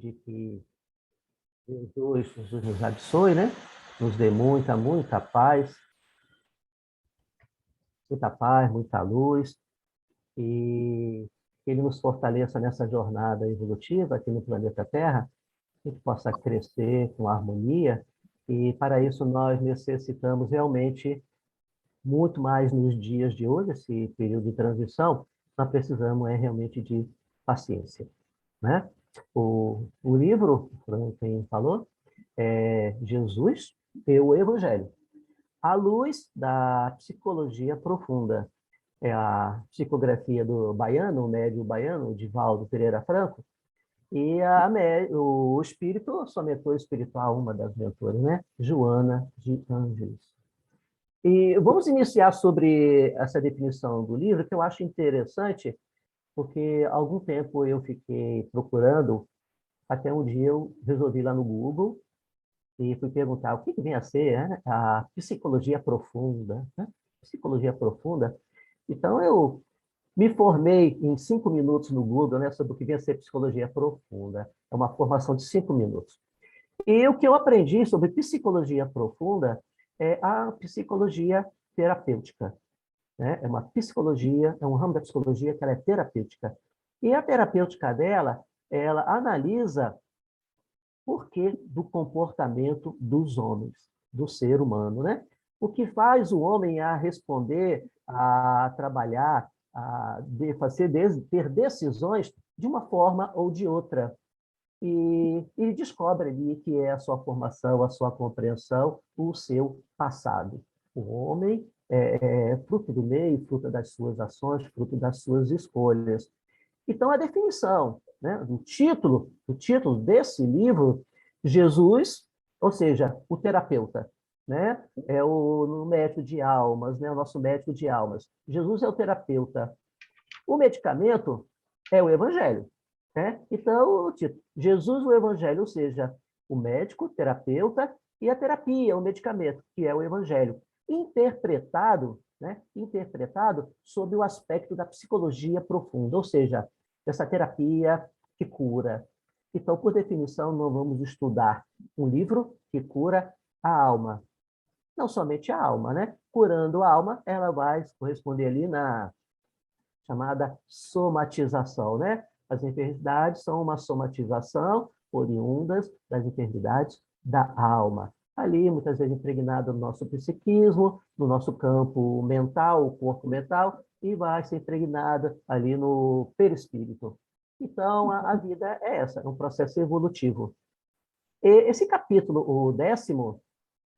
de que Jesus nos abençoe, né? Nos dê muita paz, muita luz, e que Ele nos fortaleça nessa jornada evolutiva aqui no planeta Terra, que a gente possa crescer com harmonia, e para isso nós necessitamos realmente, muito mais nos dias de hoje, esse período de transição, nós precisamos realmente de paciência, né? O livro, o Franklin falou, é Jesus e o Evangelho, à luz da psicologia profunda. É a psicografia do baiano, o médio baiano, Divaldo Pereira Franco, e o espírito, sua mentora espiritual, uma das mentoras, né? Joana de Ângeles. E vamos iniciar sobre essa definição do livro, que eu acho interessante, porque há algum tempo eu fiquei procurando, até um dia eu resolvi ir lá no Google e fui perguntar o que vem a ser, né, a psicologia profunda, né? Psicologia profunda. Então, eu me formei em 5 minutos no Google, né, sobre o que vem a ser psicologia profunda. É uma formação de 5 minutos. E o que eu aprendi sobre psicologia profunda é a psicologia terapêutica, né? É uma psicologia, é um ramo da psicologia que ela é terapêutica. E a terapêutica dela, ela analisa porquê do comportamento dos homens, do ser humano, né? O que faz o homem a responder, a trabalhar, ter decisões de uma forma ou de outra. E ele descobre ali que é a sua formação, a sua compreensão, o seu passado. O homem é fruto do meio, fruto das suas ações, fruto das suas escolhas. Então, a definição, né, o título desse livro, Jesus, ou seja, o terapeuta, né, é o médico de almas, né, o nosso médico de almas. Jesus é o terapeuta. O medicamento é o evangelho, né? Então, o título, Jesus, o evangelho, ou seja, o médico, o terapeuta, e a terapia, o medicamento, que é o evangelho, interpretado, né? Interpretado sob o aspecto da psicologia profunda, ou seja, essa terapia que cura. Então, por definição, nós vamos estudar um livro que cura a alma. Não somente a alma, né? Curando a alma, ela vai corresponder ali na chamada somatização, né? As enfermidades são uma somatização oriundas das enfermidades da alma. Ali, muitas vezes, impregnado no nosso psiquismo, no nosso campo mental, o corpo mental, e vai ser impregnada ali no perispírito. Então, a vida é essa, é um processo evolutivo. E esse capítulo, o 10º,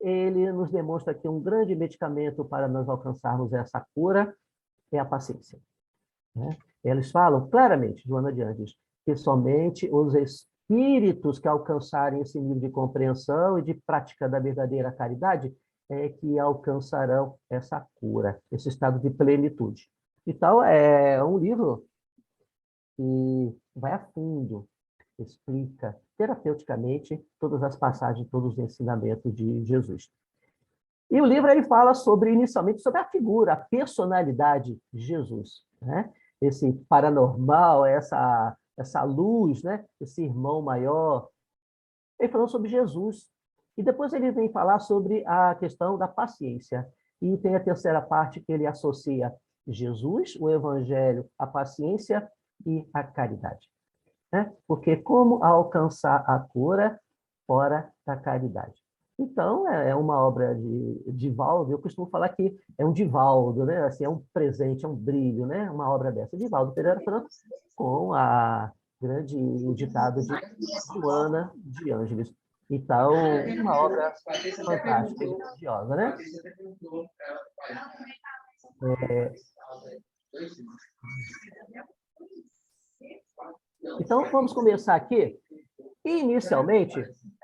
ele nos demonstra que um grande medicamento para nós alcançarmos essa cura é a paciência, né? Eles falam claramente, Joana de Andes, que somente os espíritos que alcançarem esse nível de compreensão e de prática da verdadeira caridade é que alcançarão essa cura, esse estado de plenitude. Então, é um livro que vai a fundo, explica terapeuticamente todas as passagens, todos os ensinamentos de Jesus. E o livro ele fala inicialmente sobre a figura, a personalidade de Jesus, né? Esse paranormal, essa luz, né? Esse irmão maior. Ele falou sobre Jesus. E depois ele vem falar sobre a questão da paciência. E tem a terceira parte que ele associa Jesus, o Evangelho, a paciência e a caridade, né? Porque como alcançar a cura fora da caridade? Então, é uma obra de Divaldo, eu costumo falar que é um Divaldo, né? Assim, é um presente, é um brilho, né? Uma obra dessa. Divaldo Pereira Franco, com o ditado de Joana de Ângeles. Então, uma obra fantástica e grandiosa, né? Então, vamos começar aqui. Inicialmente,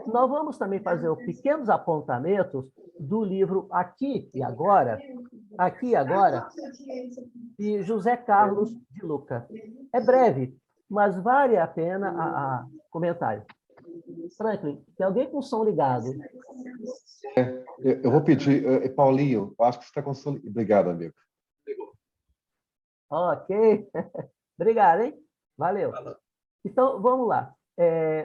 nós vamos também fazer pequenos apontamentos do livro Aqui e Agora, de José Carlos de Luca. É breve, mas vale a pena a comentário. Franklin, tem alguém com o som ligado? Eu vou pedir, Paulinho, eu acho que você está com som. Obrigado, amigo. Ok. Obrigado, hein? Valeu. Então, vamos lá.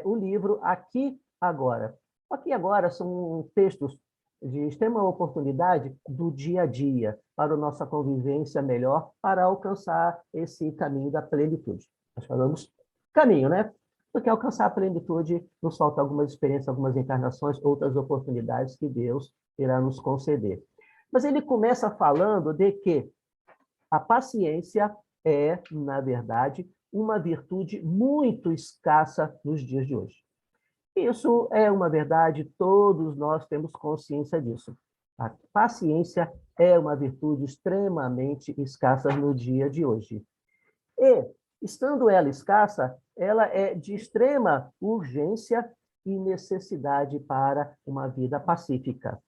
o livro Aqui Agora. Aqui Agora são textos de extrema oportunidade do dia a dia, para a nossa convivência melhor, para alcançar esse caminho da plenitude. Nós falamos caminho, né? Porque alcançar a plenitude nos falta algumas experiências, algumas encarnações, outras oportunidades que Deus irá nos conceder. Mas ele começa falando de que a paciência é, na verdade, uma virtude muito escassa nos dias de hoje. Isso é uma verdade, todos nós temos consciência disso. A paciência é uma virtude extremamente escassa no dia de hoje. E, estando ela escassa, ela é de extrema urgência e necessidade para uma vida pacífica.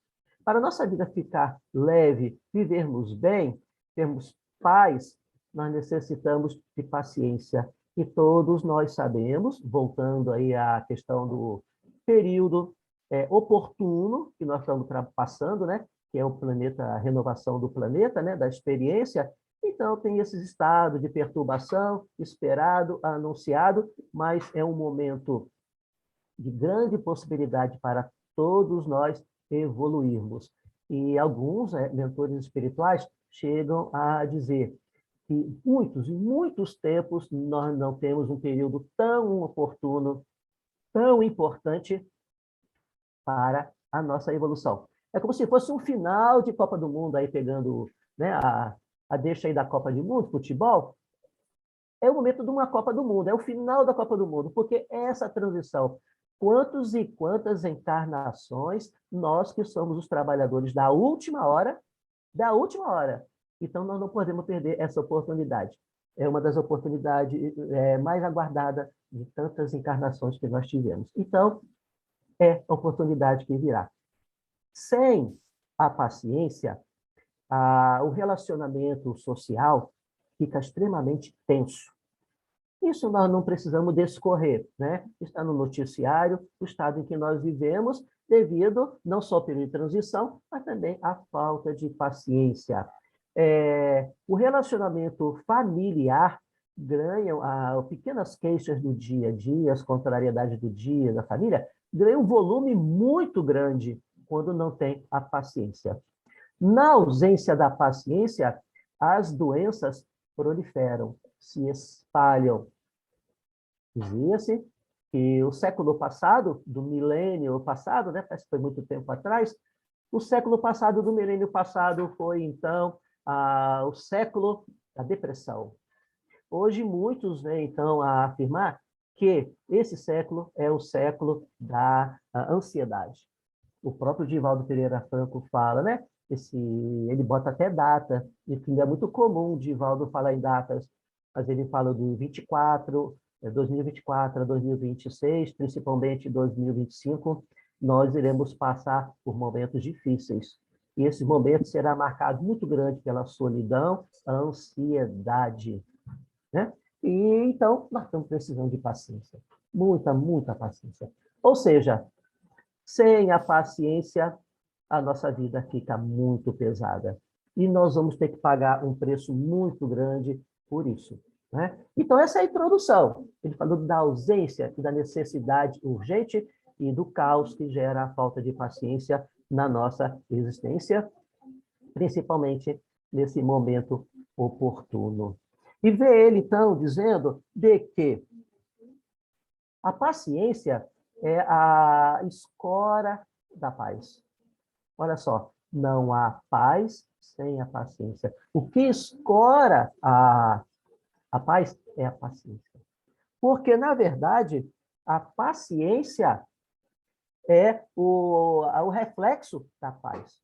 Para a nossa vida ficar leve, vivermos bem, termos paz, nós necessitamos de paciência. E todos nós sabemos, voltando aí à questão do período oportuno que nós estamos passando, né? Que é o planeta, a renovação do planeta, né? Da experiência. Então, tem esses estados de perturbação, esperado, anunciado, mas é um momento de grande possibilidade para todos nós evoluirmos. E alguns mentores espirituais chegam a dizer que muitos tempos nós não temos um período tão oportuno, tão importante para a nossa evolução. É como se fosse um final de Copa do Mundo, aí pegando, né, a deixa aí da Copa do Mundo, futebol, é o momento de uma Copa do Mundo, é o final da Copa do Mundo, porque essa transição, quantos e quantas encarnações nós que somos os trabalhadores da última hora, então nós não podemos perder essa oportunidade. É uma das oportunidades mais aguardadas de tantas encarnações que nós tivemos. Então, é a oportunidade que virá. Sem a paciência, o relacionamento social fica extremamente tenso. Isso nós não precisamos discorrer, né? Está no noticiário, o estado em que nós vivemos, devido não só ao período de transição, mas também à falta de paciência. O relacionamento familiar ganham pequenas queixas do dia a dia, as contrariedades do dia, da família, ganham um volume muito grande quando não tem a paciência. Na ausência da paciência, as doenças proliferam, se espalham. Dizia-se que o século passado, do milênio passado, né, parece que foi muito tempo atrás, o século passado do milênio passado foi, então, o século da depressão. Hoje, muitos vêm, então, a afirmar que esse século é o século da ansiedade. O próprio Divaldo Pereira Franco fala, né? Ele bota até data, e que é muito comum o Divaldo falar em datas, mas ele fala do 2024 a 2026, principalmente 2025, nós iremos passar por momentos difíceis. E esse momento será marcado muito grande pela solidão, ansiedade, né? E então nós estamos precisando de paciência, muita paciência. Ou seja, sem a paciência, a nossa vida fica muito pesada. E nós vamos ter que pagar um preço muito grande por isso, né? Então, essa é a introdução. Ele falou da ausência e da necessidade urgente e do caos que gera a falta de paciência na nossa existência, principalmente nesse momento oportuno. E vê ele, então, dizendo de que a paciência é a escora da paz. Olha só, não há paz sem a paciência. O que escora a paz é a paciência. Porque, na verdade, a paciência é o reflexo da paz,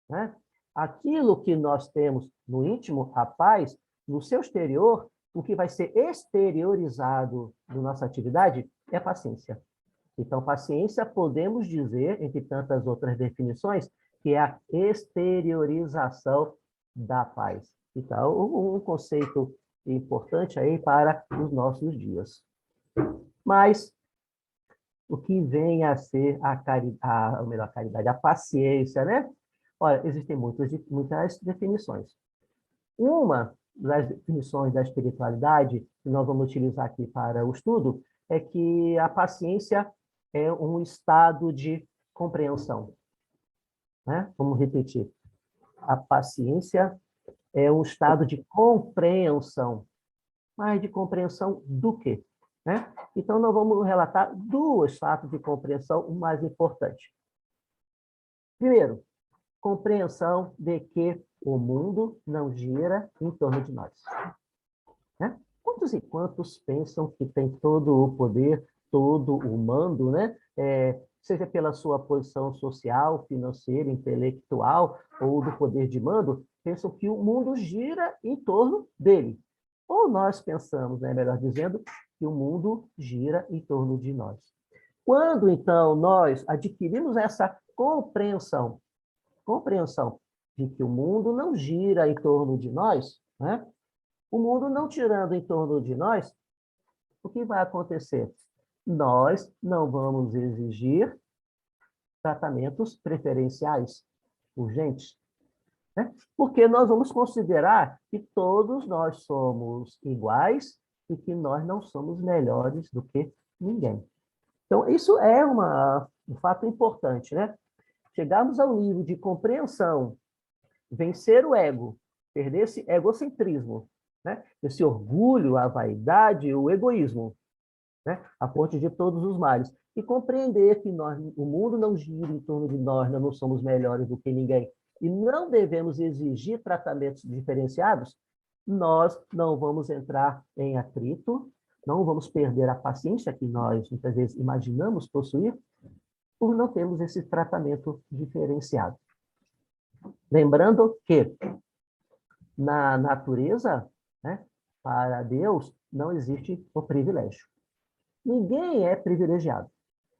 né? Aquilo que nós temos no íntimo, a paz, no seu exterior, o que vai ser exteriorizado na nossa atividade é a paciência. Então, paciência, podemos dizer, entre tantas outras definições, que é a exteriorização da paz. Então, um conceito importante aí para os nossos dias. Mas o que vem a ser a caridade, a paciência, né? Olha, existem muitas definições. Uma das definições da espiritualidade, que nós vamos utilizar aqui para o estudo, é que a paciência é um estado de compreensão, né? Vamos repetir. A paciência é um estado de compreensão. Mas de compreensão do quê? Né? Então, nós vamos relatar dois fatos de compreensão o mais importante. Primeiro, compreensão de que o mundo não gira em torno de nós. Né? Quantos e quantos pensam que tem todo o poder, todo o mando, né? Seja pela sua posição social, financeira, intelectual ou do poder de mando, pensam que o mundo gira em torno dele. Ou nós pensamos, né, melhor dizendo, que o mundo gira em torno de nós. Quando, então, nós adquirimos essa compreensão de que o mundo não gira em torno de nós, né? O mundo não girando em torno de nós, o que vai acontecer? Nós não vamos exigir tratamentos preferenciais urgentes, né? Porque nós vamos considerar que todos nós somos iguais e que nós não somos melhores do que ninguém. Então, isso é um fato importante, né? Chegarmos ao nível de compreensão, vencer o ego, perder esse egocentrismo, né? Esse orgulho, a vaidade, o egoísmo, né? A fonte de todos os males. E compreender que o mundo não gira em torno de nós, nós não somos melhores do que ninguém. E não devemos exigir tratamentos diferenciados, nós não vamos entrar em atrito, não vamos perder a paciência que nós, muitas vezes, imaginamos possuir, por não termos esse tratamento diferenciado. Lembrando que, na natureza, né, para Deus, não existe o privilégio. Ninguém é privilegiado.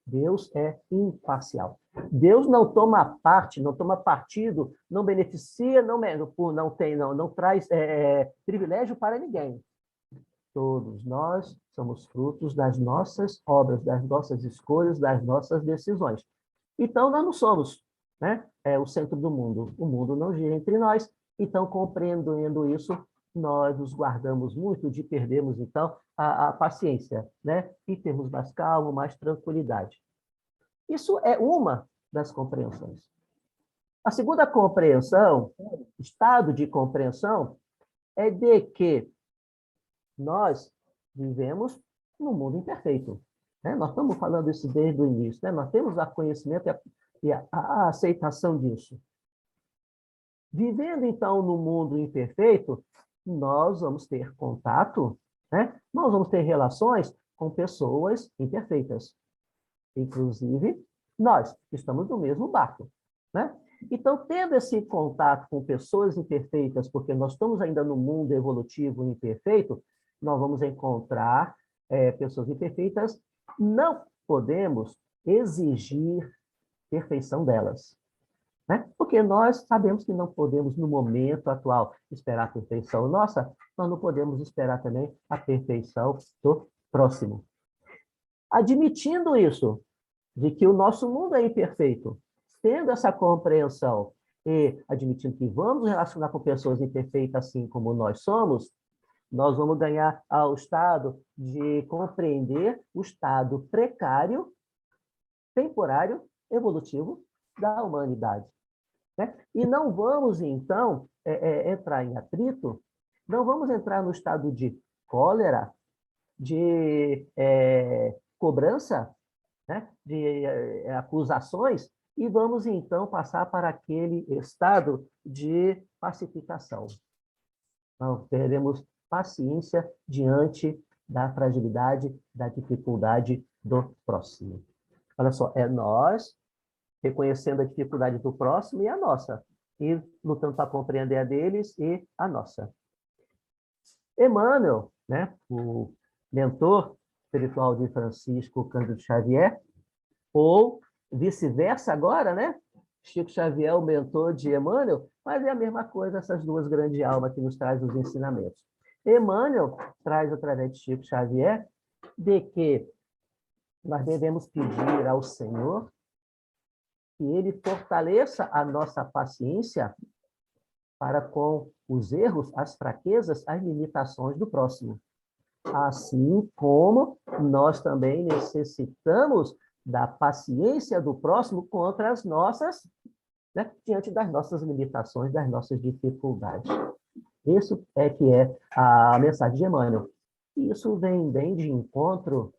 Deus é imparcial. Deus não toma parte, não toma partido, não beneficia, não traz privilégio para ninguém. Todos nós somos frutos das nossas obras, das nossas escolhas, das nossas decisões. Então, nós não somos, né, o centro do mundo. O mundo não gira entre nós. Então, compreendendo isso, nós nos guardamos muito de perdermos, então, a paciência, né? E termos mais calma, mais tranquilidade. Isso é uma das compreensões. A segunda compreensão, estado de compreensão, é de que nós vivemos num mundo imperfeito. Né? Nós estamos falando isso desde o início. Né? Nós temos o conhecimento e a aceitação disso. Vivendo, então, no mundo imperfeito, nós vamos ter contato, né? Nós vamos ter relações com pessoas imperfeitas. Inclusive, nós estamos no mesmo barco. Né? Então, tendo esse contato com pessoas imperfeitas, porque nós estamos ainda no mundo evolutivo imperfeito, nós vamos encontrar pessoas imperfeitas, não podemos exigir perfeição delas. Né? Porque nós sabemos que não podemos, no momento atual, esperar a perfeição nossa, nós não podemos esperar também a perfeição do próximo. Admitindo isso, de que o nosso mundo é imperfeito, tendo essa compreensão e admitindo que vamos nos relacionar com pessoas imperfeitas assim como nós somos, nós vamos ganhar ao estado de compreender o estado precário, temporário, evolutivo da humanidade. Né? E não vamos, então, entrar em atrito, não vamos entrar no estado de cólera, de cobrança, né? De acusações, e vamos, então, passar para aquele estado de pacificação. Nós teremos paciência diante da fragilidade, da dificuldade do próximo. Olha só, é nós reconhecendo a dificuldade do próximo e a nossa, e lutando para compreender a deles e a nossa. Emmanuel, né, o mentor espiritual de Francisco Cândido Xavier, ou vice-versa agora, né? Chico Xavier, o mentor de Emmanuel, mas é a mesma coisa essas duas grandes almas que nos trazem os ensinamentos. Emmanuel traz, através de Chico Xavier, de que nós devemos pedir ao Senhor que Ele fortaleça a nossa paciência para com os erros, as fraquezas, as limitações do próximo. Assim como nós também necessitamos da paciência do próximo contra as nossas, né, diante das nossas limitações, das nossas dificuldades. Isso é que é a mensagem de Emmanuel. Isso vem bem de encontro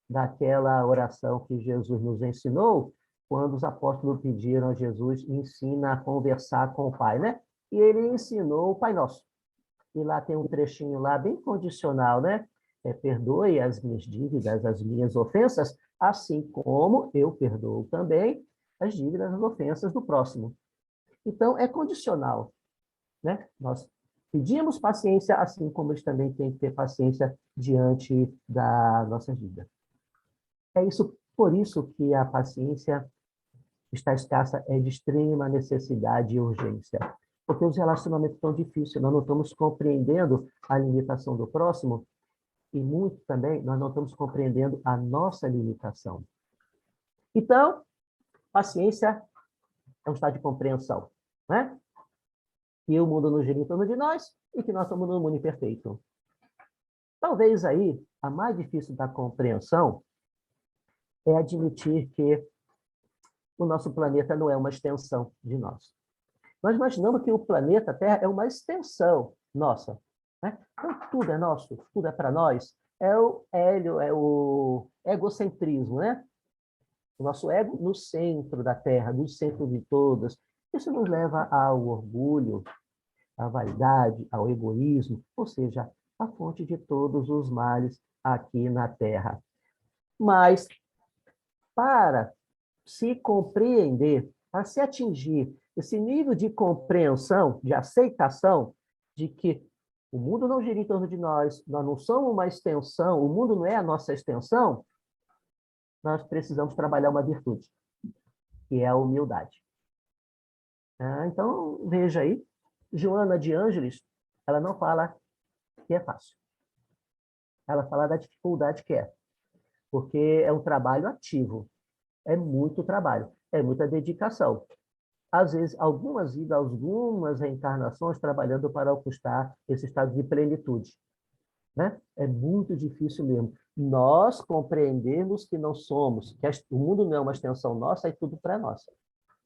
daquela oração que Jesus nos ensinou, quando os apóstolos pediram a Jesus, ensina a conversar com o Pai, né? E ele ensinou o Pai Nosso. E lá tem um trechinho lá bem condicional, né? Perdoe as minhas dívidas, as minhas ofensas, assim como eu perdoo também as dívidas, as ofensas do próximo. Então, é condicional, né? Nós pedimos paciência, assim como eles também têm que ter paciência diante da nossa vida. É isso, por isso que a paciência está escassa, é de extrema necessidade e urgência. Porque os relacionamentos estão difíceis, nós não estamos compreendendo a limitação do próximo e muito também nós não estamos compreendendo a nossa limitação. Então, paciência é um estado de compreensão, né? Que o mundo não gira em torno de nós e que nós estamos num mundo imperfeito. Talvez aí a mais difícil da compreensão é admitir que o nosso planeta não é uma extensão de nós. Nós imaginamos que o planeta Terra é uma extensão nossa, né? Então, tudo é nosso, tudo é para nós. É o egocentrismo, né? O nosso ego no centro da Terra, no centro de todas. Isso nos leva ao orgulho, à vaidade, ao egoísmo, ou seja, a fonte de todos os males aqui na Terra. Mas, para se compreender, para se atingir esse nível de compreensão, de aceitação de que o mundo não gira em torno de nós, nós não somos uma extensão, o mundo não é a nossa extensão, nós precisamos trabalhar uma virtude, que é a humildade. Então, veja aí, Joana de Ângeles, ela não fala que é fácil. Ela fala da dificuldade que é, porque é um trabalho ativo, é muito trabalho, é muita dedicação. Às vezes, algumas vidas, algumas reencarnações trabalhando para conquistar esse estado de plenitude, né? É muito difícil mesmo. Nós compreendermos que não somos, que o mundo não é uma extensão nossa, é tudo para nós.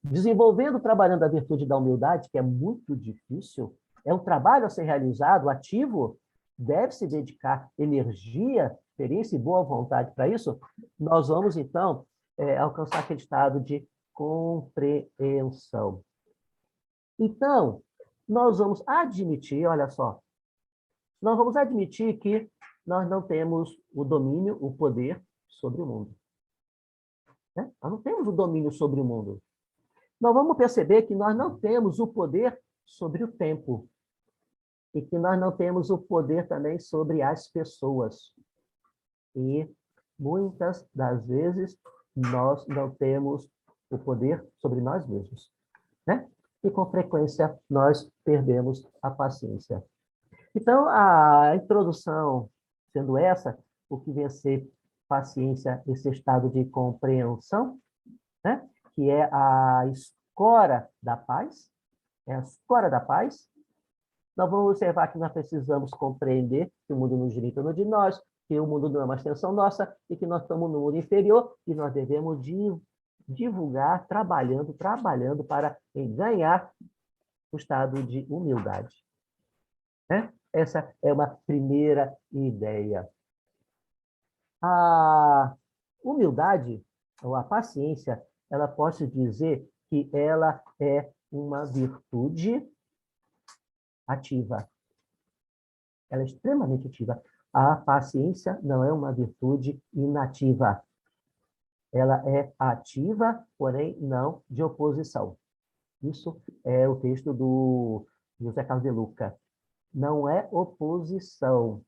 Desenvolvendo, trabalhando a virtude da humildade, que é muito difícil, é um trabalho a ser realizado, ativo, deve-se dedicar energia, experiência e boa vontade para isso, nós vamos, então, alcançar aquele estado de compreensão. Então, nós vamos admitir, olha só, nós vamos admitir que nós não temos o domínio, o poder sobre o mundo. Né? Nós não temos o domínio sobre o mundo. Nós vamos perceber que nós não temos o poder sobre o tempo e que nós não temos o poder também sobre as pessoas. E muitas das vezes nós não temos o poder sobre nós mesmos, né? E com frequência nós perdemos a paciência. Então, a introdução sendo essa, o que vem a ser paciência, esse estado de compreensão, né? Que é a escora da paz, é a escora da paz. Nós vamos observar que nós precisamos compreender que o mundo não gira em torno de nós, que o mundo não é uma extensão nossa e que nós estamos no mundo inferior e nós devemos divulgar, trabalhando para ganhar o estado de humildade. Né? Essa é uma primeira ideia. A humildade, ou a paciência, ela pode dizer que ela é uma virtude ativa. Ela é extremamente ativa. A paciência não é uma virtude inativa. Ela é ativa, porém não de oposição. Isso é o texto do José Carlos de Luca. Não é oposição.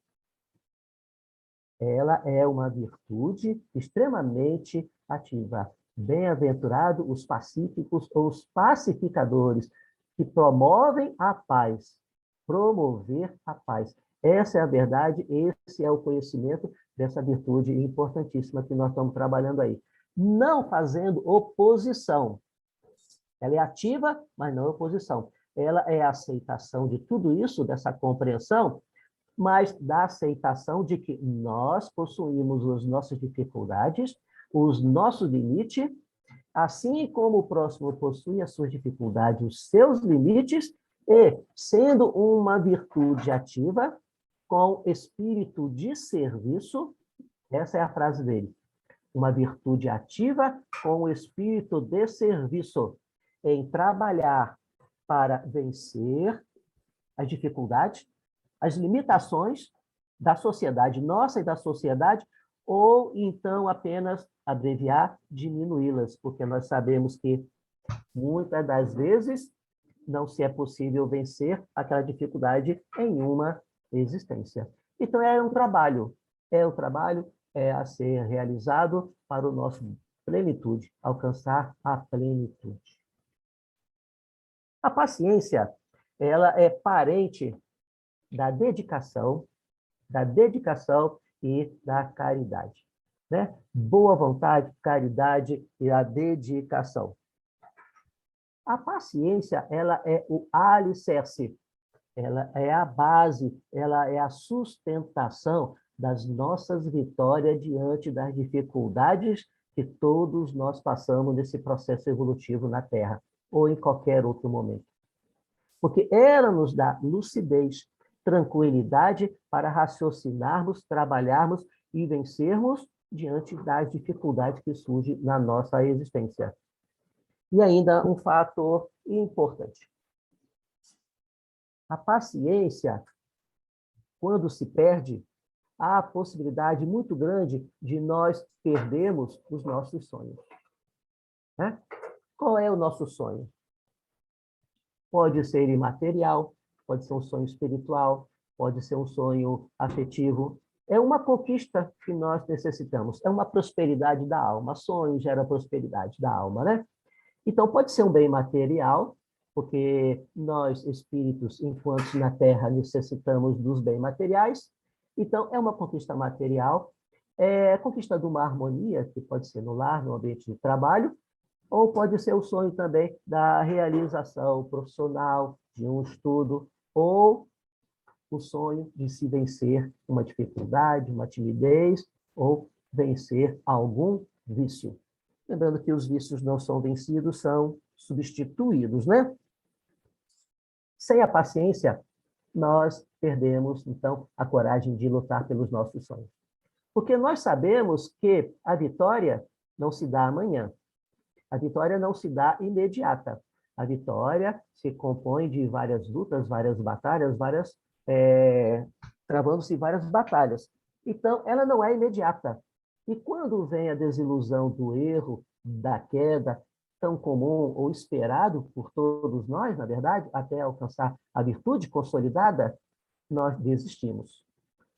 Ela é uma virtude extremamente ativa. Bem-aventurado os pacíficos ou os pacificadores, que promovem a paz. Promover a paz. Essa é a verdade, esse é o conhecimento dessa virtude importantíssima que nós estamos trabalhando aí. Não fazendo oposição. Ela é ativa, mas não oposição. Ela é a aceitação de tudo isso, dessa compreensão, mas da aceitação de que nós possuímos as nossas dificuldades, os nossos limites, assim como o próximo possui as suas dificuldades, os seus limites, e, sendo uma virtude ativa, com espírito de serviço, essa é a frase dele, uma virtude ativa com o espírito de serviço, em trabalhar para vencer as dificuldades, as limitações da sociedade, nossa e da sociedade, ou então apenas abreviar, diminuí-las, porque nós sabemos que muitas das vezes não se é possível vencer aquela dificuldade em uma existência. Então é um trabalho a ser realizado para o nosso plenitude, alcançar a plenitude. A paciência, ela é parente da dedicação e da caridade, né? Boa vontade, caridade e a dedicação. A paciência, ela é o alicerce, ela é a base, ela é a sustentação das nossas vitórias diante das dificuldades que todos nós passamos nesse processo evolutivo na Terra, ou em qualquer outro momento. Porque ela nos dá lucidez, tranquilidade para raciocinarmos, trabalharmos e vencermos diante das dificuldades que surgem na nossa existência. E ainda um fator importante. A paciência, quando se perde, há a possibilidade muito grande de nós perdermos os nossos sonhos. Né? Qual é o nosso sonho? Pode ser imaterial, pode ser um sonho espiritual, pode ser um sonho afetivo. É uma conquista que nós necessitamos, é uma prosperidade da alma. Sonho gera prosperidade da alma, né? Então, pode ser um bem material, porque nós, espíritos, enquanto na Terra, necessitamos dos bens materiais. Então, é uma conquista material, é a conquista de uma harmonia, que pode ser no lar, no ambiente de trabalho, ou pode ser o sonho também da realização profissional, de um estudo, ou o sonho de se vencer uma dificuldade, uma timidez, ou vencer algum vício. Lembrando que os vícios não são vencidos, são substituídos, né? Sem a paciência, nós perdemos, então, a coragem de lutar pelos nossos sonhos. Porque nós sabemos que a vitória não se dá amanhã. A vitória não se dá imediata. A vitória se compõe de várias lutas, várias batalhas, travando-se várias batalhas. Então, ela não é imediata. E quando vem a desilusão do erro, da queda, tão comum ou esperado por todos nós, na verdade, até alcançar a virtude consolidada, nós desistimos.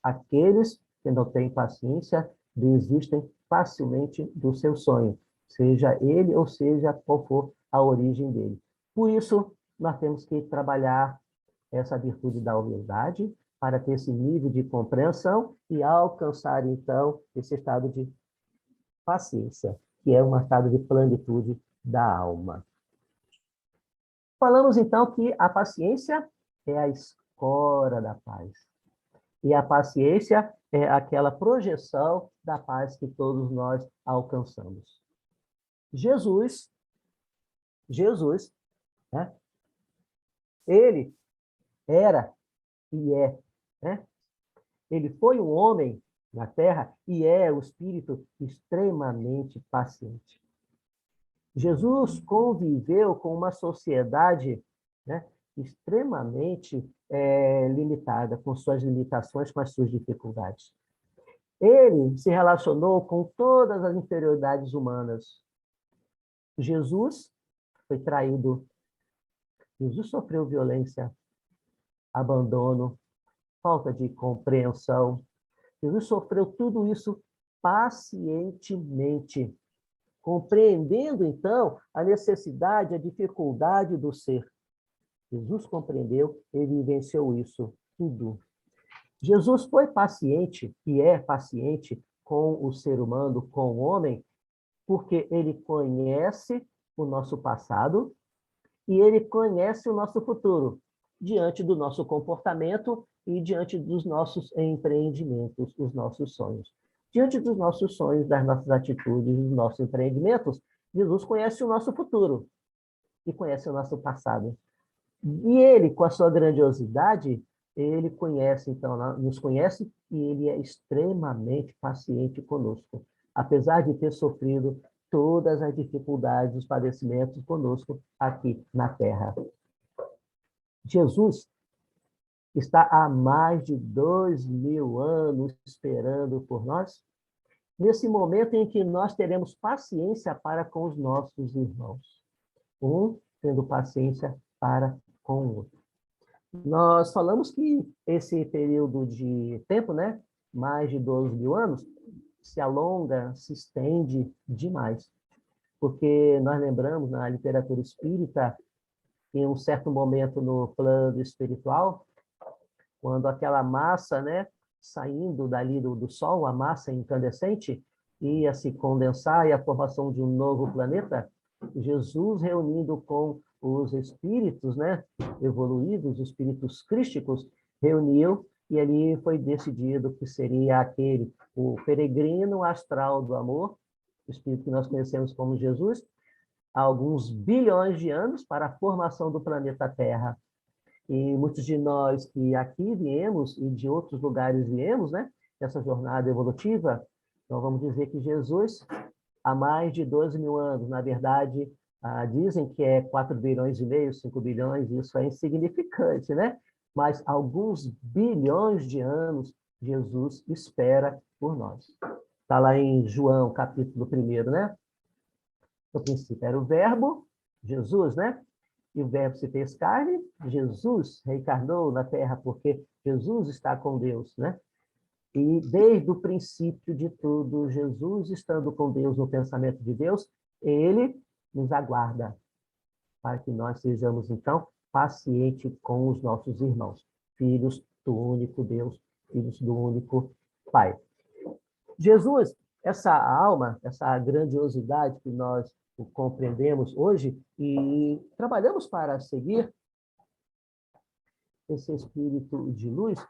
Aqueles que não têm paciência desistem facilmente do seu sonho, seja ele ou seja qual for a origem dele. Por isso, nós temos que trabalhar essa virtude da humildade para ter esse nível de compreensão e alcançar, então, esse estado de paciência, que é um estado de plenitude da alma. Falamos, então, que a paciência é a escora da paz. E a paciência é aquela projeção da paz que todos nós alcançamos. Jesus, né? Ele era e é, né? Ele foi um homem na Terra e é o espírito extremamente paciente. Jesus conviveu com uma sociedade, né, extremamente limitada, com suas limitações, com as suas dificuldades. Ele se relacionou com todas as inferioridades humanas. Jesus foi traído. Jesus sofreu violência, abandono, falta de compreensão. Jesus sofreu tudo isso pacientemente, compreendendo, então, a necessidade, a dificuldade do ser. Jesus compreendeu e vivenciou isso tudo. Jesus foi paciente e é paciente com o ser humano, com o homem, porque ele conhece o nosso passado e ele conhece o nosso futuro. Diante do nosso comportamento, e diante dos nossos empreendimentos, os nossos sonhos. Diante dos nossos sonhos, das nossas atitudes, dos nossos empreendimentos, Jesus conhece o nosso futuro e conhece o nosso passado. E ele, com a sua grandiosidade, ele conhece, então, nos conhece e ele é extremamente paciente conosco, apesar de ter sofrido todas as dificuldades, os padecimentos conosco aqui na Terra. Jesus está há mais de 2000 anos esperando por nós, nesse momento em que nós teremos paciência para com os nossos irmãos, um tendo paciência para com o outro. Nós falamos que esse período de tempo, né, mais de 12.000 anos, se alonga, se estende demais, porque nós lembramos na literatura espírita, em um certo momento no plano espiritual, quando aquela massa, né, saindo dali do Sol, a massa incandescente, ia se condensar e a formação de um novo planeta, Jesus reunindo com os espíritos, né, evoluídos, os espíritos crísticos, reuniu e ali foi decidido que seria aquele, o peregrino astral do amor, o espírito que nós conhecemos como Jesus, há alguns bilhões de anos para a formação do planeta Terra. E muitos de nós que aqui viemos e de outros lugares viemos, né, nessa jornada evolutiva, então vamos dizer que Jesus, há mais de 12.000 anos, na verdade, dizem que é 4 bilhões e meio, 5 bilhões, isso é insignificante, né? Mas alguns bilhões de anos, Jesus espera por nós. Está lá em João, capítulo 1, né? No princípio era o Verbo, Jesus, né? E o Verbo se fez carne, Jesus reencarnou na Terra, porque Jesus está com Deus, né? E desde o princípio de tudo, Jesus estando com Deus no pensamento de Deus, ele nos aguarda para que nós sejamos, então, pacientes com os nossos irmãos, filhos do único Deus, filhos do único Pai. Jesus, essa alma, essa grandiosidade que nós compreendemos hoje e trabalhamos para seguir esse espírito de luz,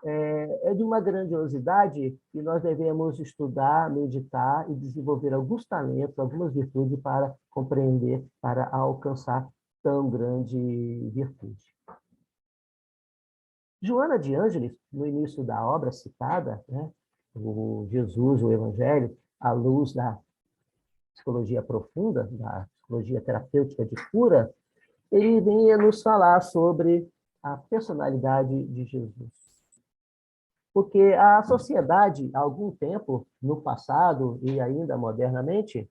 é de uma grandiosidade que nós devemos estudar, meditar e desenvolver alguns talentos, algumas virtudes para compreender, para alcançar tão grande virtude. Joana de Ângeles, no início da obra citada, né, o Jesus, o Evangelho, à luz da psicologia profunda, da psicologia terapêutica de cura, ele vinha nos falar sobre a personalidade de Jesus. Porque a sociedade, há algum tempo, no passado e ainda modernamente,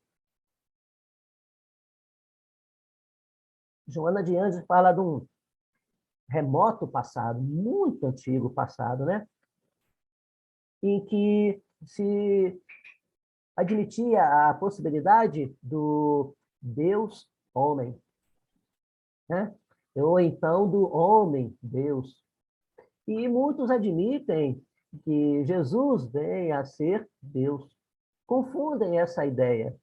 Joana de Ângeles fala de um remoto passado, muito antigo passado, né? Em que se admitia a possibilidade do Deus homem, né? Ou então do homem Deus. E muitos admitem que Jesus vem a ser Deus. Confundem essa ideia.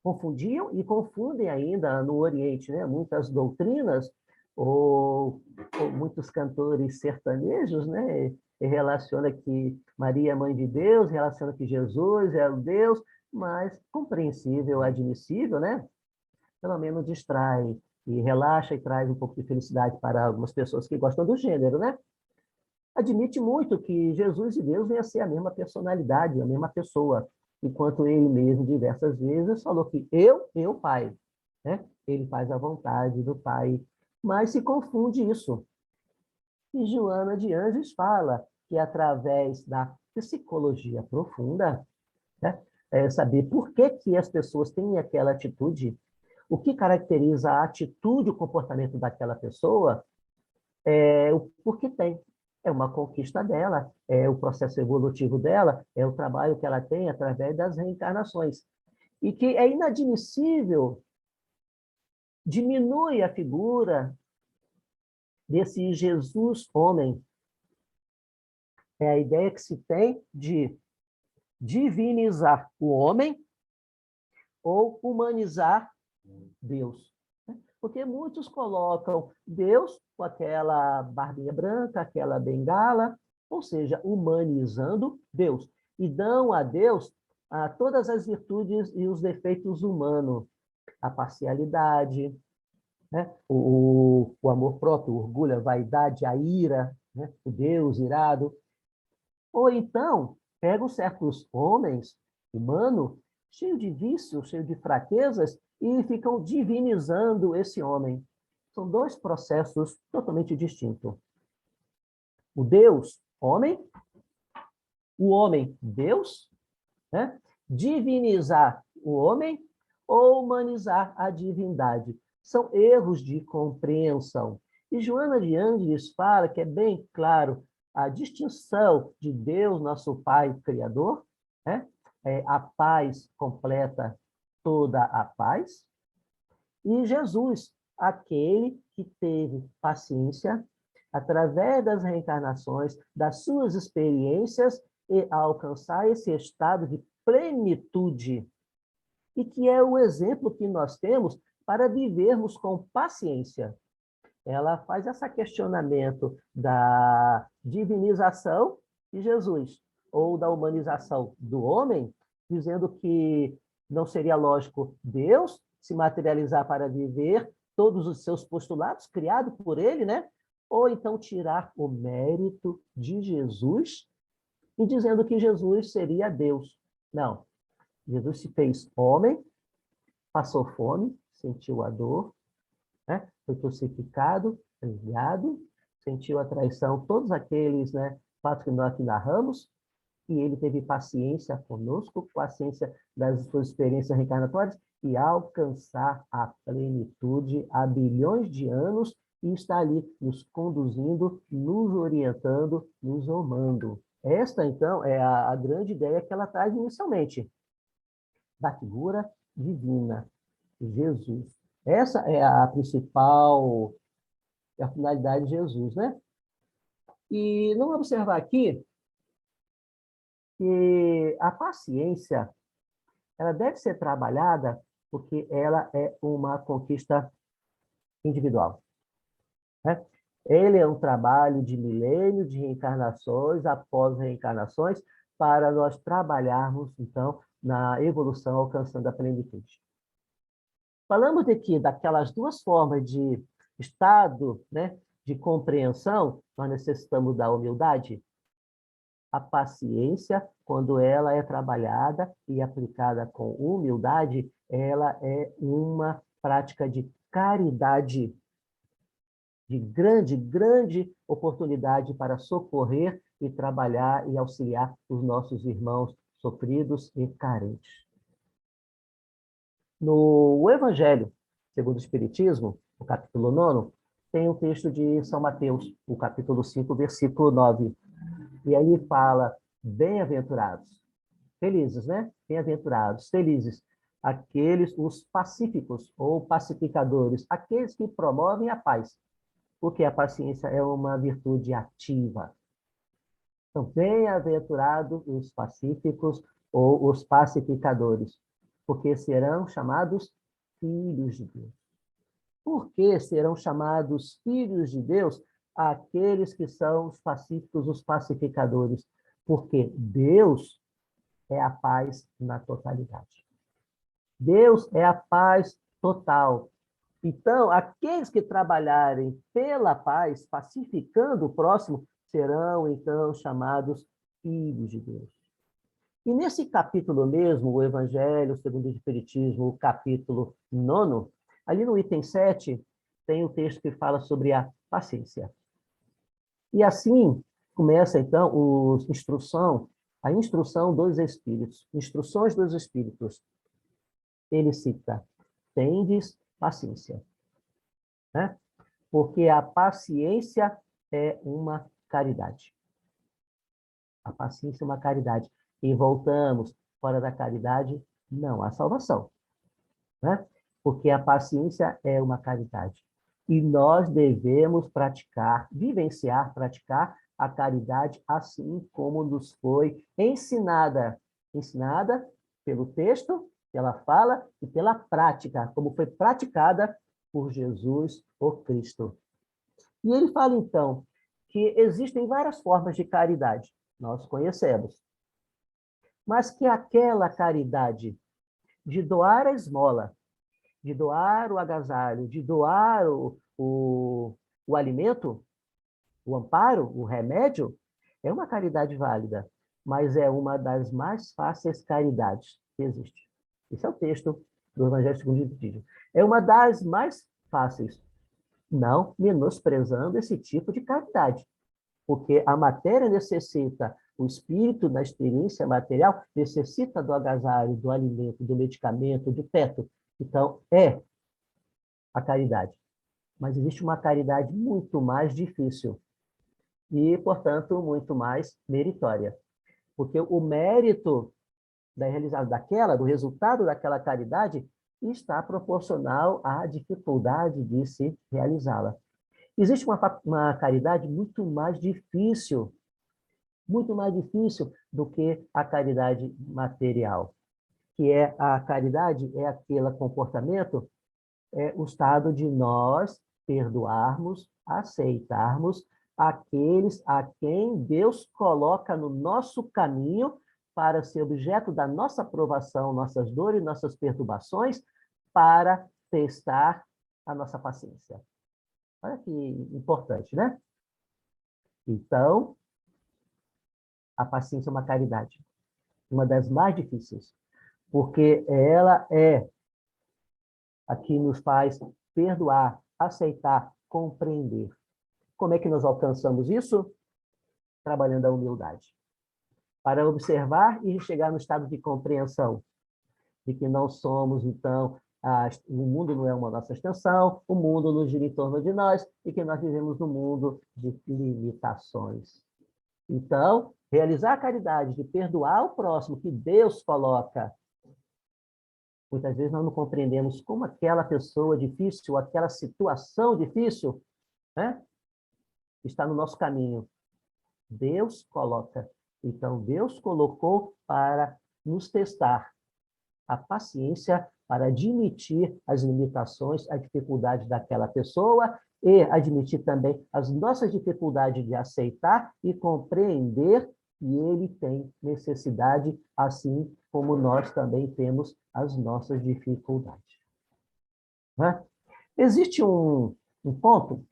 Confundiam e confundem ainda no Oriente, né? Muitas doutrinas ou muitos cantores sertanejos, né? E relaciona que Maria é mãe de Deus, relaciona que Jesus é o Deus, mas compreensível, admissível, né? Pelo menos distrai e relaxa e traz um pouco de felicidade para algumas pessoas que gostam do gênero, né? Admite muito que Jesus e Deus vêm a ser a mesma personalidade, a mesma pessoa, enquanto ele mesmo, diversas vezes, falou que eu, Pai. Né? Ele faz a vontade do Pai, mas se confunde isso. E Joana de Ângeles fala que, através da psicologia profunda, né, saber por que as pessoas têm aquela atitude, o que caracteriza a atitude, o comportamento daquela pessoa, o porquê tem. É uma conquista dela, é o processo evolutivo dela, é o trabalho que ela tem através das reencarnações. E que é inadmissível, diminui a figura desse Jesus homem. É a ideia que se tem de divinizar o homem ou humanizar Deus. Porque muitos colocam Deus com aquela barbinha branca, aquela bengala, ou seja, humanizando Deus. E dão a Deus todas as virtudes e os defeitos humanos. A parcialidade, né? O amor próprio, o orgulho, a vaidade, a ira, né? O Deus irado. Ou então, pegam certos homens humanos, cheios de vícios, cheios de fraquezas, e ficam divinizando esse homem. São dois processos totalmente distintos. O Deus, homem, o homem, Deus, né? Divinizar o homem ou humanizar a divindade. São erros de compreensão. E Joana de Ângeles fala que é bem claro a distinção de Deus, nosso Pai Criador, né? A paz completa toda a paz, e Jesus, aquele que teve paciência através das reencarnações, das suas experiências, e alcançar esse estado de plenitude, e que é o exemplo que nós temos para vivermos com paciência. Ela faz esse questionamento da divinização de Jesus, ou da humanização do homem, dizendo que não seria lógico Deus se materializar para viver todos os seus postulados criados por ele, né? Ou então tirar o mérito de Jesus e dizendo que Jesus seria Deus. Não. Jesus se fez homem, passou fome, sentiu a dor, né? Foi crucificado, humilhado, sentiu a traição, todos aqueles, né, fatos que nós narramos, e ele teve paciência conosco, paciência das suas experiências reencarnatórias, e alcançar a plenitude há bilhões de anos, e está ali nos conduzindo, nos orientando, nos amando. Esta, então, é a grande ideia que ela traz inicialmente, da figura divina, Jesus. Essa é a principal, a finalidade de Jesus, né? E vamos observar aqui que a paciência, ela deve ser trabalhada porque ela é uma conquista individual, né? Ele é um trabalho de milênios, de reencarnações, após reencarnações, para nós trabalharmos, então, na evolução, alcançando a plenitude. Falamos aqui daquelas duas formas de estado, né, de compreensão, nós necessitamos da humildade. A paciência, quando ela é trabalhada e aplicada com humildade, ela é uma prática de caridade, de grande oportunidade para socorrer e trabalhar e auxiliar os nossos irmãos sofridos e carentes. No Evangelho, segundo o Espiritismo, no capítulo 9, tem um texto de São Mateus, o capítulo 5, versículo 9. E aí fala, bem-aventurados, felizes, né? Bem-aventurados, felizes, aqueles, os pacíficos ou pacificadores, aqueles que promovem a paz, porque a paciência é uma virtude ativa. Então, bem-aventurados os pacíficos ou os pacificadores, porque serão chamados filhos de Deus. Por que serão chamados filhos de Deus aqueles que são os pacíficos, os pacificadores? Porque Deus é a paz na totalidade. Deus é a paz total. Então, aqueles que trabalharem pela paz, pacificando o próximo, serão, então, chamados filhos de Deus. E nesse capítulo mesmo, o Evangelho segundo o Espiritismo, o capítulo 9, ali no item 7, tem o texto que fala sobre a paciência. E assim começa, então, a instrução dos Espíritos, instruções dos Espíritos. Ele cita, tendes paciência, né? Porque a paciência é uma caridade. A paciência é uma caridade. E voltamos, fora da caridade, não há salvação, né? Porque a paciência é uma caridade. E nós devemos praticar, vivenciar, praticar a caridade assim como nos foi ensinada pelo texto, pela fala e pela prática, como foi praticada por Jesus, o Cristo. E ele fala, então, que existem várias formas de caridade, nós conhecemos, mas que aquela caridade de doar a esmola, de doar o agasalho, de doar o alimento, o amparo, o remédio, é uma caridade válida, mas é uma das mais fáceis caridades que existe. Esse é o texto do Evangelho segundo o Espiritismo. É uma das mais fáceis, não menosprezando esse tipo de caridade, porque a matéria necessita, o espírito na experiência material necessita do agasalho, do alimento, do medicamento, do teto. Então, é a caridade. Mas existe uma caridade muito mais difícil e, portanto, muito mais meritória. Porque o mérito da realização do resultado daquela caridade, está proporcional à dificuldade de se realizá-la. Existe uma caridade muito mais difícil do que a caridade material, que é a caridade, é aquele comportamento, é o estado de nós perdoarmos, aceitarmos aqueles a quem Deus coloca no nosso caminho para ser objeto da nossa aprovação, nossas dores, nossas perturbações, para testar a nossa paciência. Olha que importante, né? Então, a paciência é uma caridade, uma das mais difíceis, porque ela é a que nos faz perdoar, aceitar, compreender. Como é que nós alcançamos isso? Trabalhando a humildade. Para observar e chegar no estado de compreensão de que não somos, então, o mundo não é uma nossa extensão, o mundo nos gira em torno de nós e que nós vivemos num mundo de limitações. Então, realizar a caridade de perdoar o próximo que Deus coloca. Muitas vezes nós não compreendemos como aquela pessoa difícil, aquela situação difícil, né, está no nosso caminho. Deus coloca. Então, Deus colocou para nos testar a paciência, para admitir as limitações, a dificuldade daquela pessoa e admitir também as nossas dificuldades de aceitar e compreender que ele tem necessidade, assim como nós também temos as nossas dificuldades. Né? Existe um ponto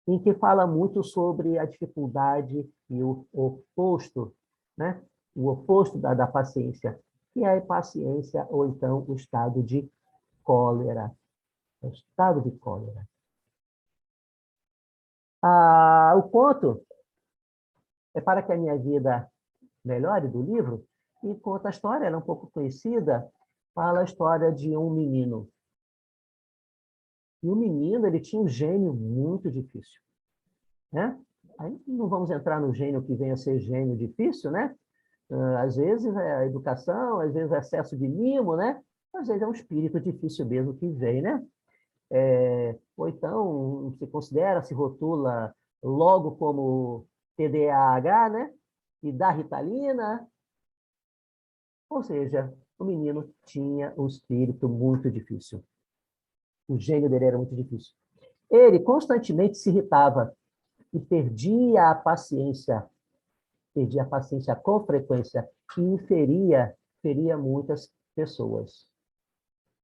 em que fala muito sobre a dificuldade e o oposto, né? O oposto da paciência, que é a impaciência ou então o estado de cólera. O estado de cólera. O conto é Para que a Minha Vida Melhore, do livro, e conta a história, ela é um pouco conhecida, fala a história de um menino. E o menino, ele tinha um gênio muito difícil, né? Aí não vamos entrar no gênio que venha a ser gênio difícil, né? Às vezes é a educação, às vezes é excesso de mimo, né? Às vezes é um espírito difícil mesmo que vem, né? Ou então se considera, se rotula logo como TDAH, né? E dá Ritalina. Ou seja, o menino tinha um espírito muito difícil. O gênio dele era muito difícil. Ele constantemente se irritava e perdia a paciência com frequência e feria muitas pessoas.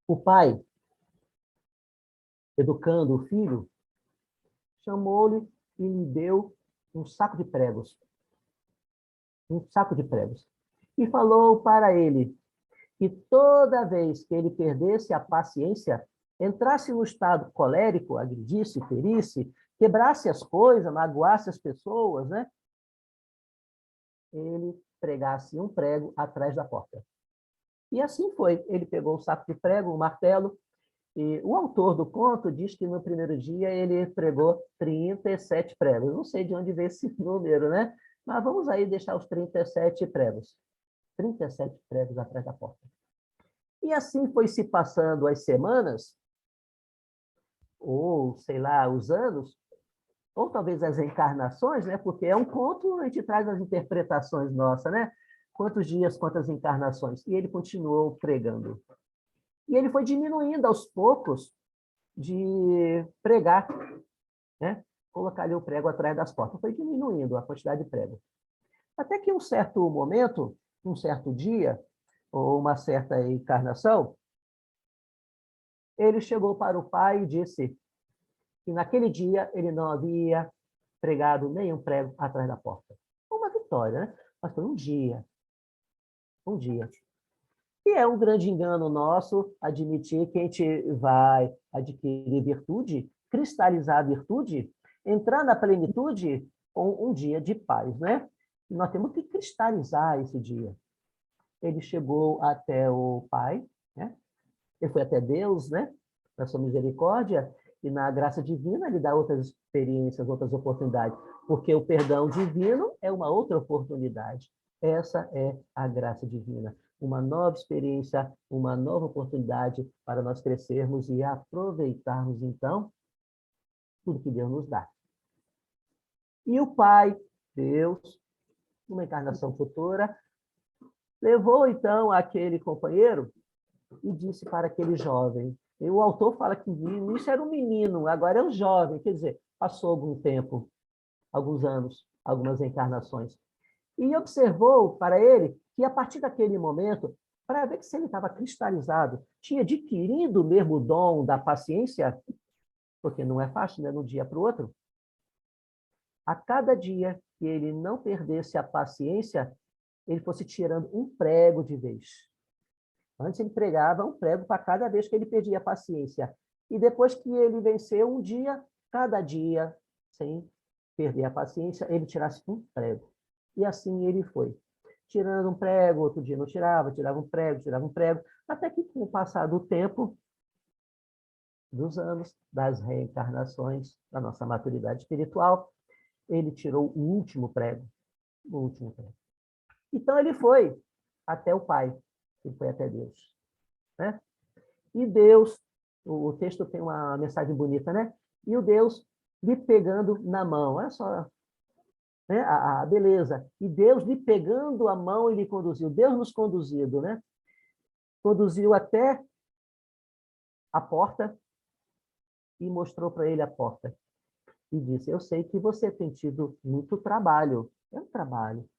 O pai, educando o filho, chamou-lhe e lhe deu um saco de pregos. Um saco de pregos. E falou para ele que toda vez que ele perdesse a paciência, entrasse no estado colérico, agredisse, ferisse, quebrasse as coisas, magoasse as pessoas, né? Ele pregasse um prego atrás da porta. E assim foi. Ele pegou o saco de prego, o martelo, e o autor do conto diz que no primeiro dia ele pregou 37 pregos. Não sei de onde veio esse número, né? Mas vamos aí deixar os 37 pregos. 37 pregos atrás da porta. E assim foi se passando as semanas, ou, sei lá, os anos, ou talvez as encarnações, né? Porque é um conto, a gente traz as interpretações nossas, né? Quantos dias, quantas encarnações. E ele continuou pregando. E ele foi diminuindo aos poucos de pregar, né? Colocar ali o prego atrás das portas. Foi diminuindo a quantidade de prego. Até que um certo momento, um certo dia, ou uma certa encarnação, ele chegou para o pai e disse que naquele dia ele não havia pregado nenhum prego atrás da porta. Uma vitória, né? Mas foi um dia. Um dia. E é um grande engano nosso admitir que a gente vai adquirir virtude, cristalizar a virtude, entrar na plenitude com um dia de paz, né? E nós temos que cristalizar esse dia. Ele chegou até o Pai, né? Ele foi até Deus, né? Na sua misericórdia, e na graça divina ele dá outras experiências, outras oportunidades, porque o perdão divino é uma outra oportunidade. Essa é a graça divina. Uma nova experiência, uma nova oportunidade para nós crescermos e aproveitarmos, então, tudo que Deus nos dá. E o Pai, Deus, numa encarnação futura, levou, então, aquele companheiro e disse para aquele jovem. E o autor fala que isso era um menino, agora é um jovem. Quer dizer, passou algum tempo, alguns anos, algumas encarnações. E observou para ele que, a partir daquele momento, para ver que se ele estava cristalizado, tinha adquirido o mesmo dom da paciência, porque não é fácil, né, de um dia para o outro, a cada dia que ele não perdesse a paciência, ele fosse tirando um prego de vez. Antes ele pregava um prego para cada vez que ele perdia a paciência. E depois que ele venceu um dia, cada dia, sem perder a paciência, ele tirasse um prego. E assim ele foi. Tirando um prego, outro dia não tirava, tirava um prego, até que com o passar do tempo, dos anos, das reencarnações, da nossa maturidade espiritual, ele tirou o último prego. O último prego. Então ele foi até o Pai, ele foi até Deus, né? E Deus, o texto tem uma mensagem bonita, né? E o Deus lhe pegando na mão, olha só, né? A beleza. E Deus lhe pegando a mão e lhe conduziu. Deus nos conduzido, né? Conduziu até a porta e mostrou para ele a porta. E disse, eu sei que você tem tido muito trabalho. É um trabalho.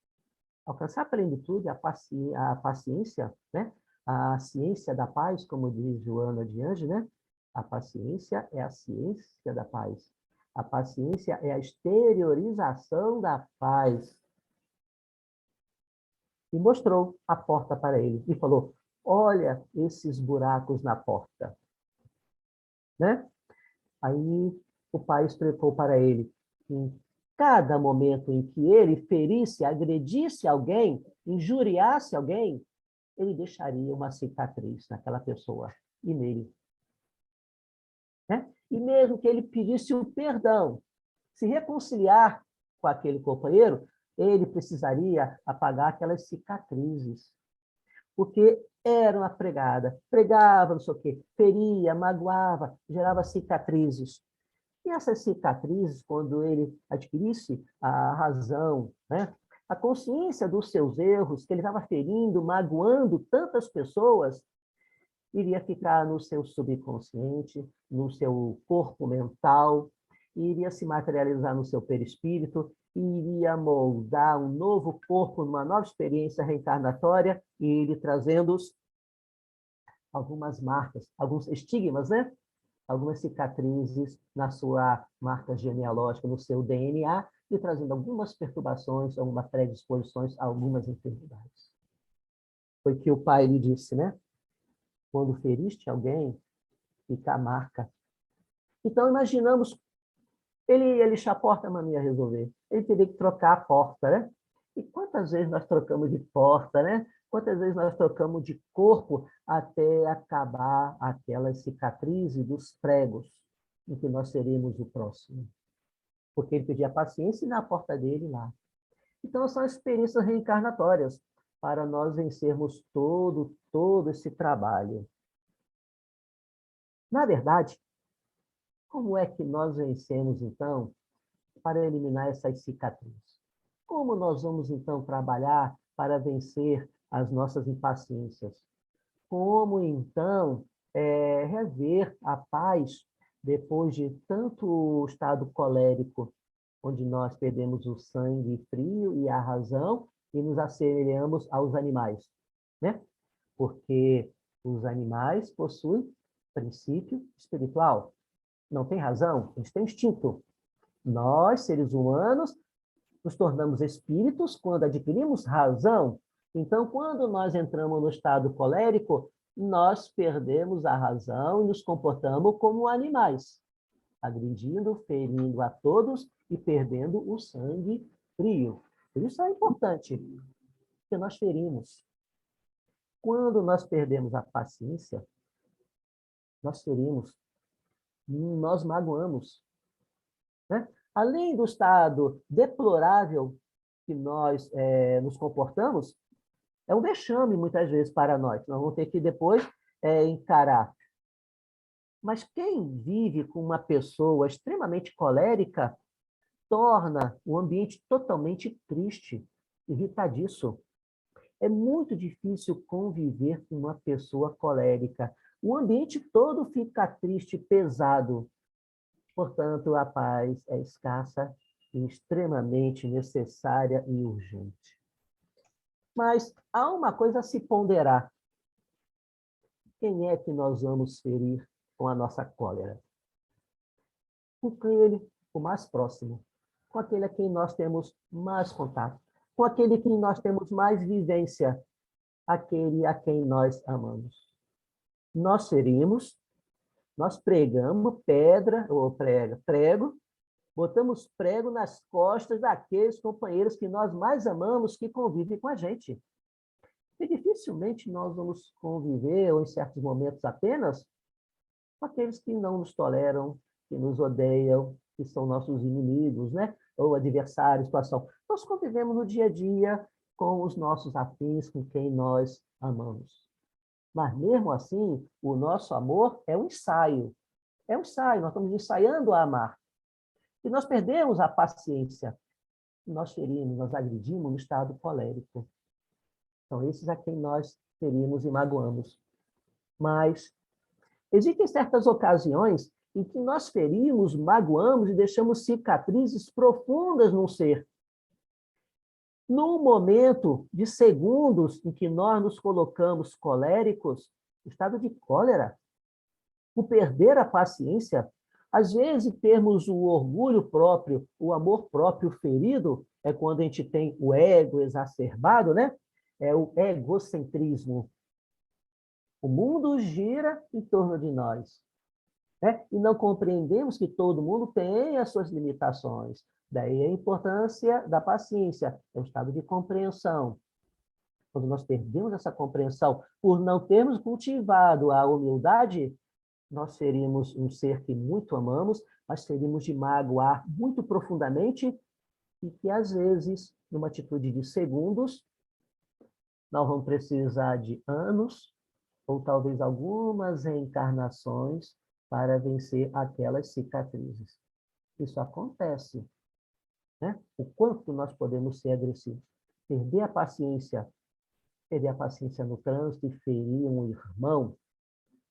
Alcançar a plenitude, a paciência, né? A ciência da paz, como diz Joana de Anjos, né? A paciência é a ciência da paz. A paciência é a exteriorização da paz. E mostrou a porta para ele e falou, olha esses buracos na porta. Né? Aí o pai explicou para ele que em cada momento em que ele ferisse, agredisse alguém, injuriasse alguém, ele deixaria uma cicatriz naquela pessoa e nele. Né? E mesmo que ele pedisse o perdão, se reconciliar com aquele companheiro, ele precisaria apagar aquelas cicatrizes. Porque era uma pregava, não sei o quê, feria, magoava, gerava cicatrizes. E essas cicatrizes, quando ele adquirisse a razão, né? A consciência dos seus erros, que ele estava ferindo, magoando tantas pessoas, iria ficar no seu subconsciente, no seu corpo mental, iria se materializar no seu perispírito, e iria moldar um novo corpo, uma nova experiência reencarnatória, e ele trazendo algumas marcas, alguns estigmas, né? Algumas cicatrizes na sua marca genealógica, no seu DNA, e trazendo algumas perturbações, algumas predisposições a algumas enfermidades. Foi que o pai lhe disse, né? Quando feriste alguém, fica a marca. Então, imaginamos, ele lixar a porta, mas não ia resolver. Ele teria que trocar a porta, né? E quantas vezes nós trocamos de porta, né? Quantas vezes nós trocamos de corpo até acabar aquelas cicatrizes dos pregos em que nós seremos o próximo? Porque ele pedia paciência e na porta dele lá. Então, são experiências reencarnatórias para nós vencermos todo esse trabalho. Na verdade, como é que nós vencemos, então, para eliminar essas cicatrizes? Como nós vamos, então, trabalhar para vencer as nossas impaciências? Como, então, rever a paz depois de tanto estado colérico, onde nós perdemos o sangue frio e a razão e nos assemelhamos aos animais, né? Porque os animais possuem princípio espiritual. Não tem razão, eles têm instinto. Nós, seres humanos, nos tornamos espíritos quando adquirimos razão. Então, quando nós entramos no estado colérico, nós perdemos a razão e nos comportamos como animais, agredindo, ferindo a todos e perdendo o sangue frio. Isso é importante, porque nós ferimos. Quando nós perdemos a paciência, nós ferimos, nós magoamos, né? Além do estado deplorável que nós nos comportamos, é um vexame, muitas vezes, para nós. Nós vamos ter que depois encarar. Mas quem vive com uma pessoa extremamente colérica torna o ambiente totalmente triste, irritadiço. É muito difícil conviver com uma pessoa colérica. O ambiente todo fica triste, pesado. Portanto, a paz é escassa e extremamente necessária e urgente. Mas há uma coisa a se ponderar. Quem é que nós vamos ferir com a nossa cólera? Com aquele, o mais próximo, com aquele a quem nós temos mais contato, com aquele que nós temos mais vivência, aquele a quem nós amamos. Nós ferimos, nós pregamos pedra, ou prego, botamos prego nas costas daqueles companheiros que nós mais amamos, que convivem com a gente. E dificilmente nós vamos conviver, ou em certos momentos apenas, com aqueles que não nos toleram, que nos odeiam, que são nossos inimigos, né? Ou adversários, situação. Nós convivemos no dia a dia com os nossos afins, com quem nós amamos. Mas, mesmo assim, o nosso amor é um ensaio. É um ensaio, nós estamos ensaiando a amar. E nós perdemos a paciência. Nós ferimos, nós agredimos no estado colérico. São esses a quem nós ferimos e magoamos. Mas existem certas ocasiões em que nós ferimos, magoamos e deixamos cicatrizes profundas no ser. No momento de segundos em que nós nos colocamos coléricos, o estado de cólera, o perder a paciência, às vezes termos o orgulho próprio, o amor próprio ferido, é quando a gente tem o ego exacerbado, né? É o egocentrismo. O mundo gira em torno de nós, né? E não compreendemos que todo mundo tem as suas limitações. Daí a importância da paciência, é um estado de compreensão. Quando nós perdemos essa compreensão, por não termos cultivado a humildade, nós ferimos um ser que muito amamos, mas ferimos de magoar muito profundamente e que, às vezes, numa atitude de segundos, nós vamos precisar de anos ou talvez algumas reencarnações para vencer aquelas cicatrizes. Isso acontece, né? O quanto nós podemos ser agressivos. Perder a paciência no trânsito e ferir um irmão,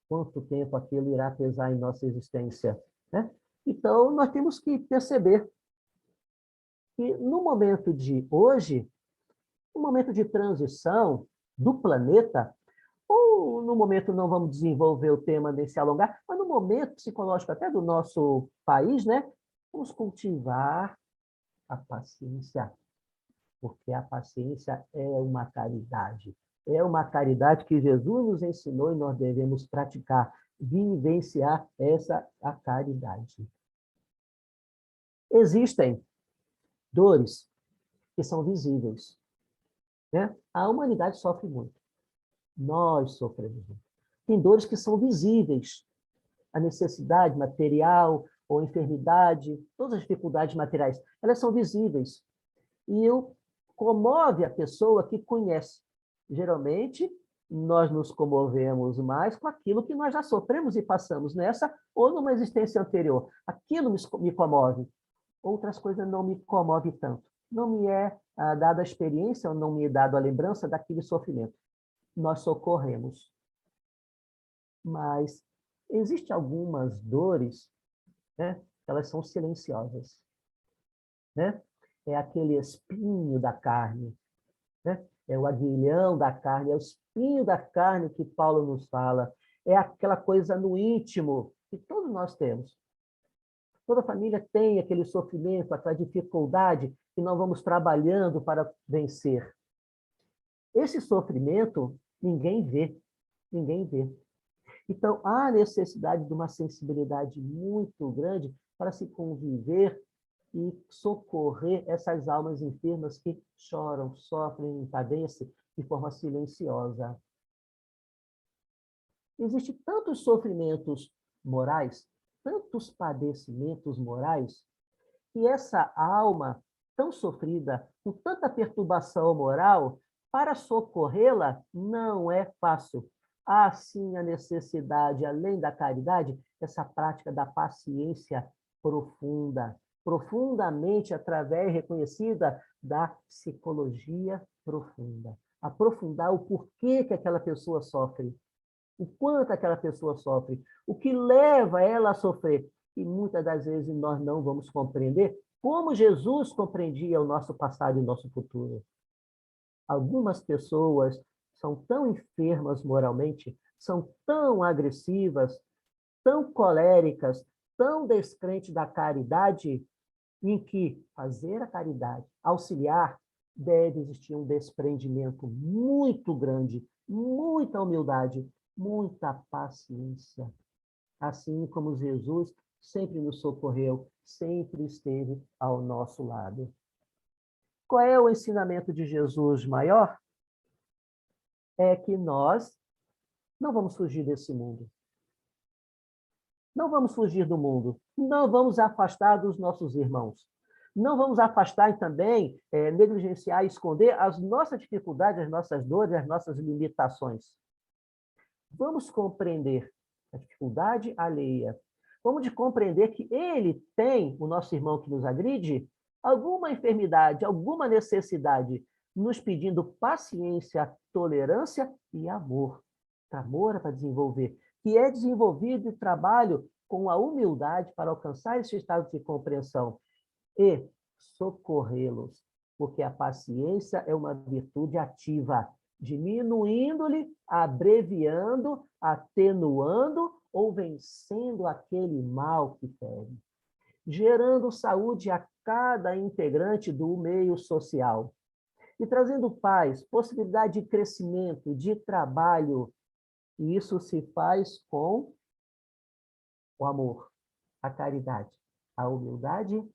quanto tempo aquilo irá pesar em nossa existência, né? Então, nós temos que perceber que no momento de hoje, no momento de transição do planeta, ou no momento, não vamos desenvolver o tema nesse alongar, mas no momento psicológico até do nosso país, né? Vamos cultivar a paciência, porque a paciência é uma caridade. É uma caridade que Jesus nos ensinou e nós devemos praticar, vivenciar a caridade. Existem dores que são visíveis, né? A humanidade sofre muito. Nós sofremos muito. Tem dores que são visíveis. A necessidade material ou enfermidade, todas as dificuldades materiais, elas são visíveis. E comove a pessoa que conhece. Geralmente, nós nos comovemos mais com aquilo que nós já sofremos e passamos nessa ou numa existência anterior. Aquilo me comove. Outras coisas não me comovem tanto. Não me é dada a experiência ou não me é dada a lembrança daquele sofrimento. Nós socorremos. Mas existem algumas dores né? Elas são silenciosas, né? É aquele espinho da carne, né? É o aguilhão da carne, é o espinho da carne que Paulo nos fala. É aquela coisa no íntimo que todos nós temos. Toda família tem aquele sofrimento, aquela dificuldade que nós vamos trabalhando para vencer. Esse sofrimento ninguém vê, ninguém vê. Então, há necessidade de uma sensibilidade muito grande para se conviver e socorrer essas almas enfermas que choram, sofrem, padecem de forma silenciosa. Existem tantos sofrimentos morais, tantos padecimentos morais, que essa alma tão sofrida, com tanta perturbação moral, para socorrê-la não é fácil. Há, sim, a necessidade, além da caridade, essa prática da paciência profunda, profundamente através reconhecida da psicologia profunda. Aprofundar o porquê que aquela pessoa sofre, o quanto aquela pessoa sofre, o que leva ela a sofrer. E muitas das vezes nós não vamos compreender como Jesus compreendia o nosso passado e o nosso futuro. Algumas pessoas são tão enfermas moralmente, são tão agressivas, tão coléricas, tão descrentes da caridade, em que fazer a caridade, auxiliar, deve existir um desprendimento muito grande, muita humildade, muita paciência. Assim como Jesus sempre nos socorreu, sempre esteve ao nosso lado. Qual é o ensinamento de Jesus maior? É que nós não vamos fugir desse mundo. Não vamos fugir do mundo. Não vamos afastar dos nossos irmãos. Não vamos afastar e também negligenciar e esconder as nossas dificuldades, as nossas dores, as nossas limitações. Vamos compreender a dificuldade alheia. Vamos compreender que ele tem, o nosso irmão que nos agride, alguma enfermidade, alguma necessidade, nos pedindo paciência, tolerância e amor. Amor é para desenvolver, que é desenvolvido e trabalho com a humildade para alcançar esse estado de compreensão e socorrê-los, porque a paciência é uma virtude ativa, diminuindo-lhe, abreviando, atenuando ou vencendo aquele mal que fere, gerando saúde a cada integrante do meio social e trazendo paz, possibilidade de crescimento, de trabalho. E isso se faz com o amor, a caridade, a humildade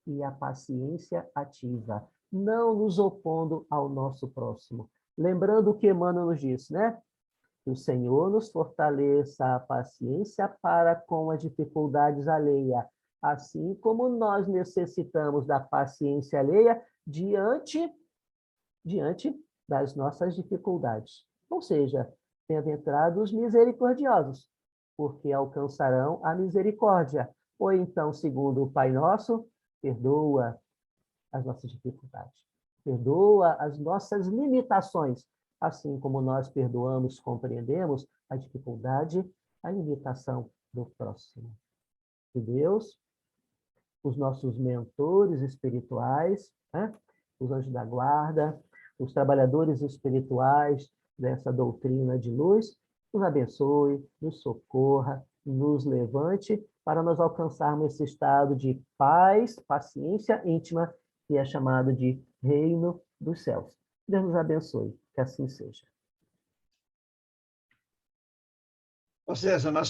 e a paciência ativa, não nos opondo ao nosso próximo. Lembrando o que Emmanuel nos disse, né? Que o Senhor nos fortaleça a paciência para com as dificuldades alheias, assim como nós necessitamos da paciência alheia diante das nossas dificuldades. Ou seja, bem-aventurados misericordiosos, porque alcançarão a misericórdia. Ou então, segundo o Pai Nosso, perdoa as nossas dificuldades, perdoa as nossas limitações, assim como nós perdoamos, compreendemos a dificuldade, a limitação do próximo. Que Deus, os nossos mentores espirituais, né? Os anjos da guarda, os trabalhadores espirituais dessa doutrina de luz, nos abençoe, nos socorra, nos levante para nós alcançarmos esse estado de paz, paciência íntima, que é chamado de reino dos céus. Deus nos abençoe, que assim seja. Ou seja, nós